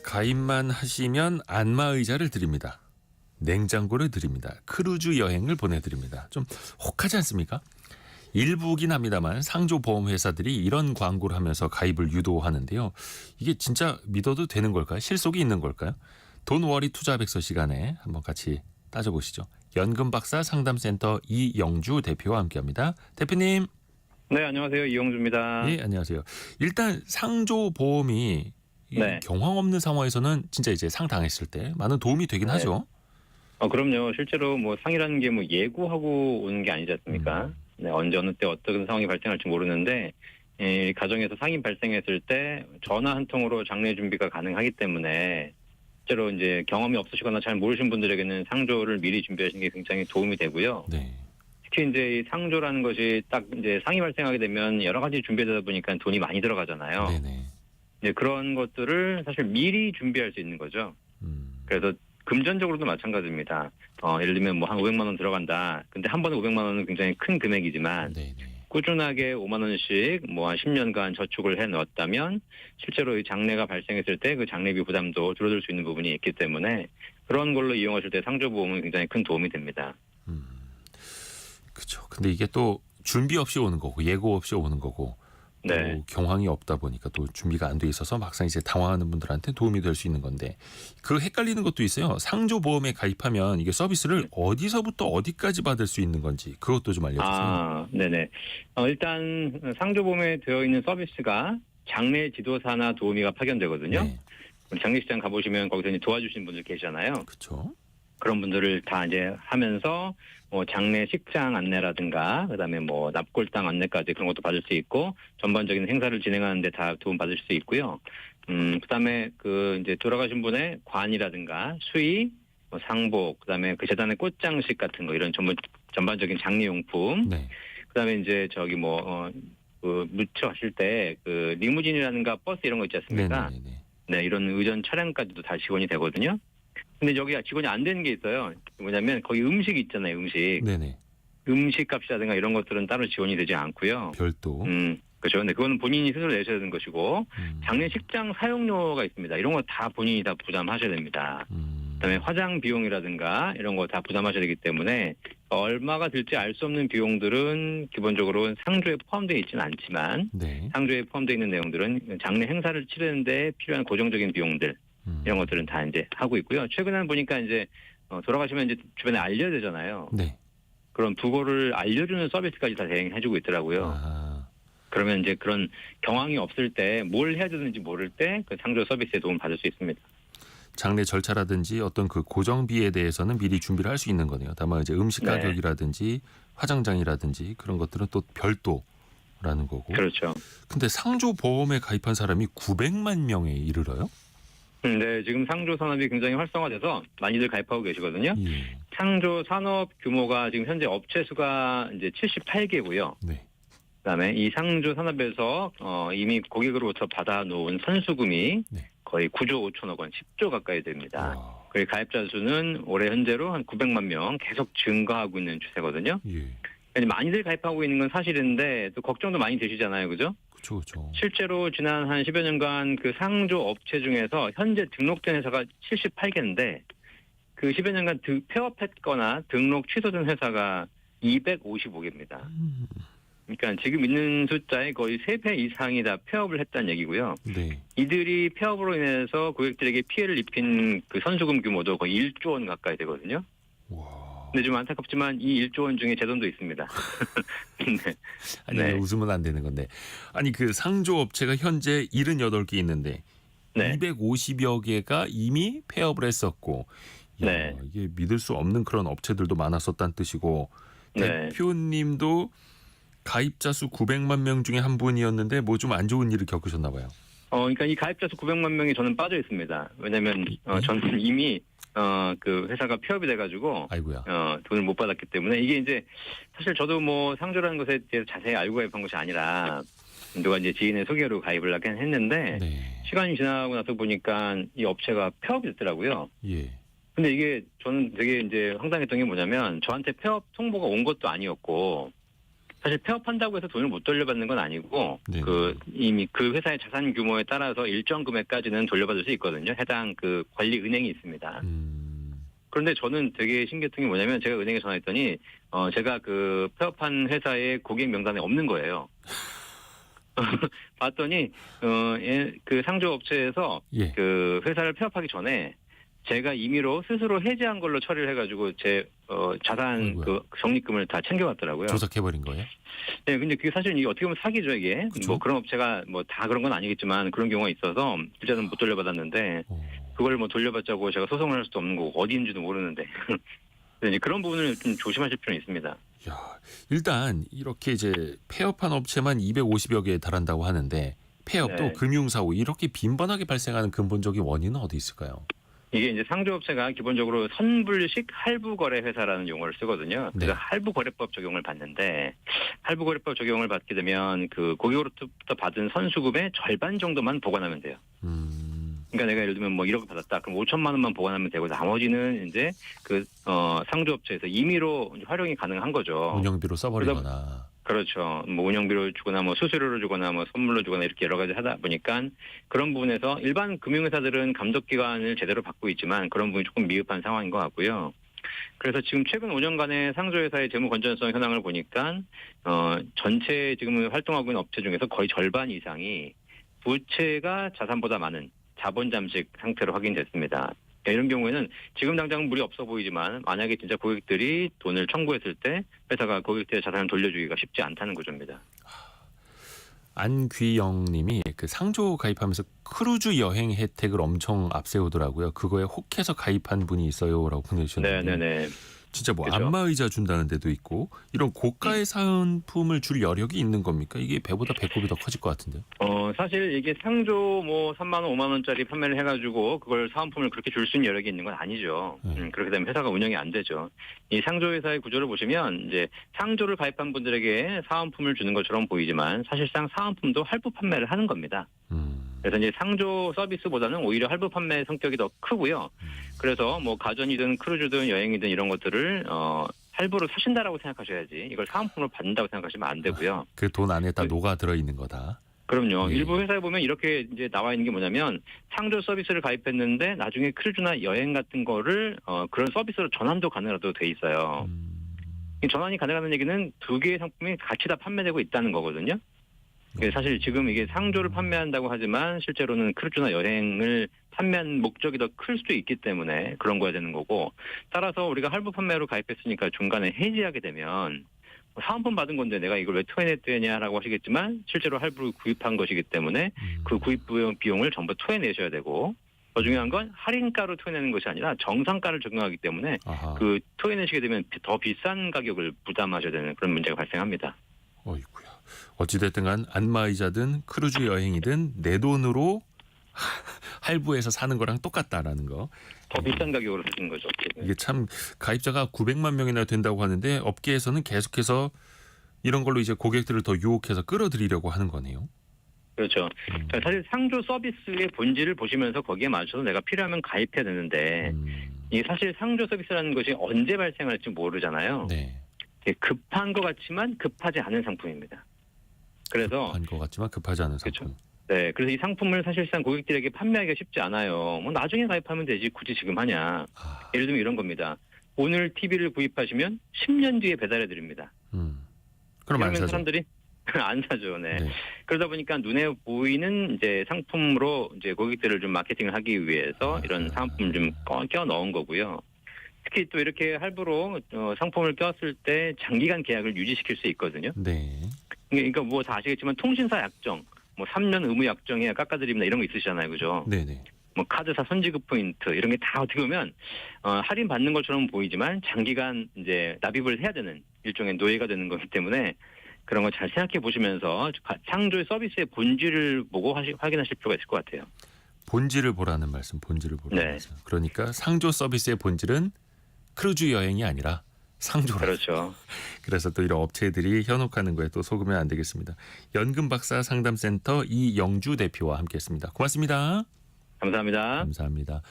가입만 하시면 안마의자를 드립니다. 냉장고를 드립니다. 크루즈 여행을 보내드립니다. 좀 혹하지 않습니까? 일부긴 합니다만 상조보험회사들이 이런 광고를 하면서 가입을 유도하는데요. 이게 진짜 믿어도 되는 걸까요? 실속이 있는 걸까요? 돈워리 투자백서 시간에 한번 같이 따져보시죠. 연금박사 상담센터 이영주 대표와 함께합니다. 대표님. 네, 안녕하세요. 이영주입니다. 예, 안녕하세요. 일단 상조보험이 네. 경황 없는 상황에서는 진짜 이제 상당했을 때 많은 도움이 되긴 네. 하죠. 그럼요. 실제로 상이라는 게 예고하고 오는 게 아니지 않습니까? 네, 언제 어느 때 어떤 상황이 발생할지 모르는데 가정에서 상이 발생했을 때 전화 한 통으로 장례 준비가 가능하기 때문에 실제로 이제 경험이 없으시거나 잘 모르신 분들에게는 상조를 미리 준비하시는 게 굉장히 도움이 되고요. 네. 특히 이제 이 상조라는 것이 딱 이제 상이 발생하게 되면 여러 가지 준비되다 보니까 돈이 많이 들어가잖아요. 네네. 이제 그런 것들을 사실 미리 준비할 수 있는 거죠. 그래서 금전적으로도 마찬가지입니다. 예를 들면 한 500만 원 들어간다. 근데 한 번에 500만 원은 굉장히 큰 금액이지만 네네. 꾸준하게 5만 원씩 한 10년간 저축을 해 넣었다면 실제로 이 장래가 발생했을 때 그 장례비 부담도 줄어들 수 있는 부분이 있기 때문에 그런 걸로 이용하실 때 상조보험은 굉장히 큰 도움이 됩니다. 그렇죠. 근데 이게 또 준비 없이 오는 거고 예고 없이 오는 거고 또 네. 경황이 없다 보니까 또 준비가 안 돼 있어서 막상 이제 당황하는 분들한테 도움이 될 수 있는 건데 그 헷갈리는 것도 있어요. 상조보험에 가입하면 이게 서비스를 어디서부터 어디까지 받을 수 있는 건지 그것도 좀 알려주세요. 네네. 일단 상조보험에 되어 있는 서비스가 장례 지도사나 도우미가 파견되거든요. 네. 우리 장례식장 가보시면 거기서 이제 도와주시는 분들 계시잖아요. 그렇죠. 그런 분들을 다 이제 하면서 장례식장 안내라든가 그다음에 납골당 안내까지 그런 것도 받을 수 있고 전반적인 행사를 진행하는데 다 도움 받을 수 있고요. 그다음에 이제 돌아가신 분의 관이라든가 수의, 상복, 그다음에 그 재단의 꽃장식 같은 거 이런 전반적인 장례용품. 네. 그다음에 이제 무처하실 때 리무진이라든가 버스 이런 거 있지 않습니까? 네네네. 네, 이런 의전 차량까지도 다 지원이 되거든요. 근데 여기가 지원이 안 되는 게 있어요. 뭐냐면 거기 음식이 있잖아요, 음식. 네네. 음식 값이라든가 이런 것들은 따로 지원이 되지 않고요. 별도. 그렇죠. 근데 그거는 본인이 스스로 내셔야 되는 것이고 장례식장 사용료가 있습니다. 이런 거 다 본인이 다 부담하셔야 됩니다. 그다음에 화장 비용이라든가 이런 거 다 부담하셔야 되기 때문에 얼마가 들지 알 수 없는 비용들은 기본적으로 상조에 포함되어 있지는 않지만 네. 상조에 포함되어 있는 내용들은 장례 행사를 치르는데 필요한 고정적인 비용들 이런 것들은 다 이제 하고 있고요. 최근에는 보니까 이제 돌아가시면 이제 주변에 알려야 되잖아요. 네. 그런 부고를 알려주는 서비스까지 다 대행해주고 있더라고요. 아. 그러면 이제 그런 경황이 없을 때 뭘 해야 되는지 모를 때 그 상조 서비스에 도움을 받을 수 있습니다. 장례 절차라든지 어떤 그 고정비에 대해서는 미리 준비를 할 수 있는 거네요. 다만 이제 음식 네. 가격이라든지 화장장이라든지 그런 것들은 또 별도라는 거고. 그렇죠. 근데 상조보험에 가입한 사람이 900만 명에 이르러요? 네, 지금 상조 산업이 굉장히 활성화돼서 많이들 가입하고 계시거든요. 예. 상조 산업 규모가 지금 현재 업체 수가 이제 78개고요. 네. 그다음에 이 상조 산업에서 이미 고객으로부터 받아놓은 선수금이 네. 거의 9조 5천억 원, 10조 가까이 됩니다. 와. 그 가입자 수는 올해 현재로 한 900만 명 계속 증가하고 있는 추세거든요. 예. 많이들 가입하고 있는 건 사실인데 또 걱정도 많이 되시잖아요, 그죠? 그렇죠, 그렇죠. 실제로 지난 한 10여 년간 그 상조 업체 중에서 현재 등록된 회사가 78개인데 그 10여 년간 폐업했거나 등록 취소된 회사가 255개입니다. 그러니까 지금 있는 숫자의 거의 3배 이상이 다 폐업을 했다는 얘기고요. 네. 이들이 폐업으로 인해서 고객들에게 피해를 입힌 그 선수금 규모도 거의 1조 원 가까이 되거든요. 와. 근데 좀 안타깝지만 이 1조 원 중에 제 돈도 있습니다. 네. 아니 네. 웃으면 안 되는 건데. 아니 그 상조 업체가 현재 78개 있는데 네. 250여 개가 이미 폐업을 했었고 야, 네. 이게 믿을 수 없는 그런 업체들도 많았었다는 뜻이고 네. 대표님도 가입자 수 900만 명 중에 한 분이었는데 뭐 좀 안 좋은 일을 겪으셨나 봐요. 그러니까 이 가입자 수 900만 명이 저는 빠져 있습니다. 왜냐면 저는 이미 그 회사가 폐업이 돼가지고 아이고야. 돈을 못 받았기 때문에 이게 이제 사실 저도 상조라는 것에 대해서 자세히 알고 가입한 것이 아니라 누가 이제 지인의 소개로 가입을 하긴 했는데 네. 시간이 지나고 나서 보니까 이 업체가 폐업이 됐더라고요. 예. 근데 이게 저는 되게 이제 황당했던 게 뭐냐면 저한테 폐업 통보가 온 것도 아니었고 사실 폐업한다고 해서 돈을 못 돌려받는 건 아니고 네. 이미 그 회사의 자산 규모에 따라서 일정 금액까지는 돌려받을 수 있거든요. 해당 그 관리 은행이 있습니다. 그런데 저는 되게 신기했던 게 뭐냐면 제가 은행에 전화했더니 제가 그 폐업한 회사의 고객 명단에 없는 거예요. 봤더니 그 상조업체에서 예. 그 회사를 폐업하기 전에 제가 임의로 스스로 해지한 걸로 처리를 해가지고 제 자산 아이고야. 그 적립금을 다 챙겨왔더라고요. 조작해버린 거예요? 네, 근데 그게 사실 이게 어떻게 보면 사기죠 이게. 그쵸? 뭐 그런 업체가 뭐 다 그런 건 아니겠지만 그런 경우가 있어서 실제는 못 돌려받았는데 그걸 뭐 돌려받자고 제가 소송을 할 수도 없는 거고 어디 있는지도 모르는데. 그래서 이제 그런 부분을 좀 조심하실 필요는 있습니다. 야, 일단 이렇게 이제 폐업한 업체만 250여 개에 달한다고 하는데 폐업 또 네. 금융사고 이렇게 빈번하게 발생하는 근본적인 원인은 어디 있을까요? 이게 이제 상조업체가 기본적으로 선불식 할부거래 회사라는 용어를 쓰거든요. 그래서 네. 할부거래법 적용을 받는데 할부거래법 적용을 받게 되면 그 고객으로부터 받은 선수금의 절반 정도만 보관하면 돼요. 그러니까 내가 예를 들면 뭐 1억 받았다. 그럼 5천만 원만 보관하면 되고 나머지는 이제 그 상조업체에서 임의로 활용이 가능한 거죠. 운영비로 써버리거나. 그렇죠. 뭐 운영비로 주거나 뭐 수수료로 주거나 뭐 선물로 주거나 이렇게 여러 가지 하다 보니까 그런 부분에서 일반 금융회사들은 감독기관을 제대로 받고 있지만 그런 부분이 조금 미흡한 상황인 것 같고요. 그래서 지금 최근 5년간의 상조회사의 재무 건전성 현황을 보니까 전체 지금 활동하고 있는 업체 중에서 거의 절반 이상이 부채가 자산보다 많은 자본 잠식 상태로 확인됐습니다. 이런 경우에는 지금 당장 물이 없어 보이지만 만약에 진짜 고객들이 돈을 청구했을 때 회사가 고객들의 자산을 돌려주기가 쉽지 않다는 구조입니다. 안귀영 님이 그 상조 가입하면서 크루즈 여행 혜택을 엄청 앞세우더라고요. 그거에 혹해서 가입한 분이 있어요라고 보내주셨는데 네네네. 진짜 뭐 그죠. 안마의자 준다는 데도 있고 이런 고가의 상품을 줄 여력이 있는 겁니까? 이게 배보다 배꼽이 더 커질 것 같은데요. 사실 이게 상조 뭐 3만 원, 5만 원짜리 판매를 해가지고 그걸 사은품을 그렇게 줄 수 있는 여력이 있는 건 아니죠. 그렇게 되면 회사가 운영이 안 되죠. 이 상조 회사의 구조를 보시면 이제 상조를 가입한 분들에게 사은품을 주는 것처럼 보이지만 사실상 사은품도 할부 판매를 하는 겁니다. 그래서 이제 상조 서비스보다는 오히려 할부 판매 성격이 더 크고요. 그래서 뭐 가전이든 크루즈든 여행이든 이런 것들을 할부로 사신다라고 생각하셔야지 이걸 사은품으로 받는다고 생각하시면 안 되고요. 그 돈 안에 다 녹아 들어 있는 거다. 그럼요. 네. 일부 회사에 보면 이렇게 이제 나와 있는 게 뭐냐면 상조 서비스를 가입했는데 나중에 크루즈나 여행 같은 거를 그런 서비스로 전환도 가능하도록 돼 있어요. 이 전환이 가능하다는 얘기는 두 개의 상품이 같이 다 판매되고 있다는 거거든요. 사실 지금 이게 상조를 판매한다고 하지만 실제로는 크루즈나 여행을 판매한 목적이 더 클 수도 있기 때문에 그런 거야 되는 거고 따라서 우리가 할부 판매로 가입했으니까 중간에 해지하게 되면 사은품 받은 건데 내가 이걸 왜 토해냈더냐라고 하시겠지만 실제로 할부를 구입한 것이기 때문에 그 구입 비용을 전부 토해내셔야 되고 더 중요한 건 할인가로 토해내는 것이 아니라 정상가를 적용하기 때문에 아하. 그 토해내시게 되면 더 비싼 가격을 부담하셔야 되는 그런 문제가 발생합니다. 어이구야. 어찌됐든 간 안마의자든 크루즈 여행이든 내 돈으로 할부해서 사는 거랑 똑같다라는 거. 더 비싼 가격으로 사시는 거죠. 이게 참 가입자가 900만 명이나 된다고 하는데 업계에서는 계속해서 이런 걸로 이제 고객들을 더 유혹해서 끌어들이려고 하는 거네요. 그렇죠. 사실 상조 서비스의 본질을 보시면서 거기에 맞춰서 내가 필요하면 가입해야 되는데 이게 사실 상조 서비스라는 것이 언제 발생할지 모르잖아요. 네. 급한 것 같지만 급하지 않은 상품입니다. 그래서 급한 것 같지만 급하지 않은 그렇죠. 상품. 네, 그래서 이 상품을 사실상 고객들에게 판매하기가 쉽지 않아요. 뭐 나중에 가입하면 되지 굳이 지금 하냐. 아, 예를 들면 이런 겁니다. 오늘 TV를 구입하시면 10년 뒤에 배달해 드립니다. 그럼 안 이러면 사죠. 사람들이 안 사죠. 네. 네. 그러다 보니까 눈에 보이는 이제 상품으로 이제 고객들을 좀 마케팅을 하기 위해서 이런 상품을 좀 껴 넣은 거고요. 특히 또 이렇게 할부로 상품을 꼈을 때 장기간 계약을 유지시킬 수 있거든요. 네. 그러니까 뭐 다 아시겠지만 통신사 약정, 뭐 3년 의무 약정에 깎아드립니다 이런 거 있으시잖아요, 그죠? 네네. 뭐 카드사 선지급 포인트 이런 게 다 어떻게 보면 할인 받는 것처럼 보이지만 장기간 이제 납입을 해야 되는 일종의 노예가 되는 거기 때문에 그런 거 잘 생각해 보시면서 상조의 서비스의 본질을 보고 확인하실 필요가 있을 것 같아요. 본질을 보라는 말씀, 본질을 보라는 네. 말씀. 그러니까 상조 서비스의 본질은 크루즈 여행이 아니라 상조라. 그렇죠. 그래서 또 이런 업체들이 현혹하는 거에 또 속으면 안 되겠습니다. 연금박사 상담센터 이영주 대표와 함께했습니다. 고맙습니다. 감사합니다. 감사합니다.